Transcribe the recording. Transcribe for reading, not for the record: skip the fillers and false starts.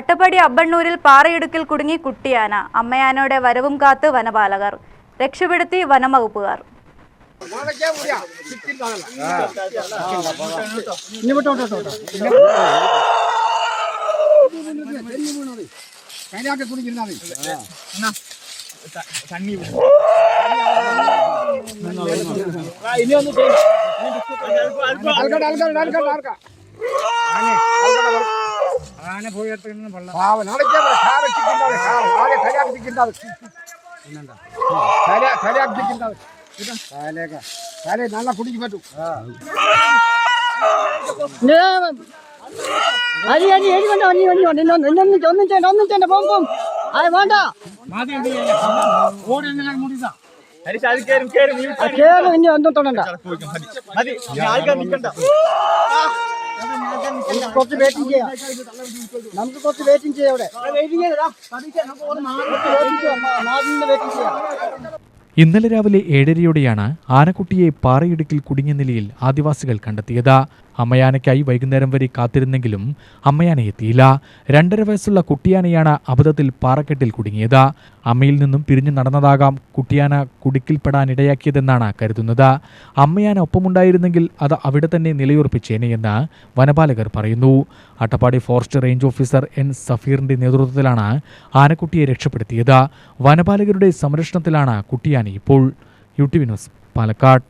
അട്ടപ്പാടി അബ്ബണ്ണൂരിൽ പാറയിടുക്കിൽ കുടുങ്ങി കുട്ടിയാന. അമ്മയാനയുടെ വരവും കാത്ത് വനപാലകർ. രക്ഷപ്പെടുത്തി വനംവകുപ്പുകാർ. കുറച്ച് വെയിറ്റിംഗ് ചെയ്യാം. നമുക്ക് കുറച്ച് വെയിറ്റിംഗ് ചെയ്യാം. ഇന്നലെ രാവിലെ 7:30യോടെയാണ് ആനക്കുട്ടിയെ പാറയിടുക്കിൽ കുടുങ്ങിയ നിലയിൽ ആദിവാസികൾ കണ്ടെത്തിയത്. അമ്മയാനയ്ക്കായി വൈകുന്നേരം വരെ കാത്തിരുന്നെങ്കിലും അമ്മയാന എത്തിയില്ല. 2.5 വയസ്സുള്ള കുട്ടിയാനയാണ് അബദ്ധത്തിൽ പാറക്കെട്ടിൽ കുടുങ്ങിയത്. അമ്മയിൽ നിന്നും പിരിഞ്ഞു നടന്നതാകാം കുട്ടിയാന കുടുക്കിൽപ്പെടാനിടയാക്കിയതെന്നാണ് കരുതുന്നത്. അമ്മയാന ഒപ്പമുണ്ടായിരുന്നെങ്കിൽ അത് അവിടെ തന്നെ നിലയുറപ്പിച്ചേനെയെന്ന് വനപാലകർ പറയുന്നു. Attappadi forest range officer N. സഫീറിന്റെ നേതൃത്വത്തിലാണ് ആനക്കുട്ടിയെ രക്ഷപ്പെടുത്തിയത്. വനപാലകരുടെ സംരക്ഷണത്തിലാണ് കുട്ടിയാന ഇപ്പോൾ. UTV news, Palakkad.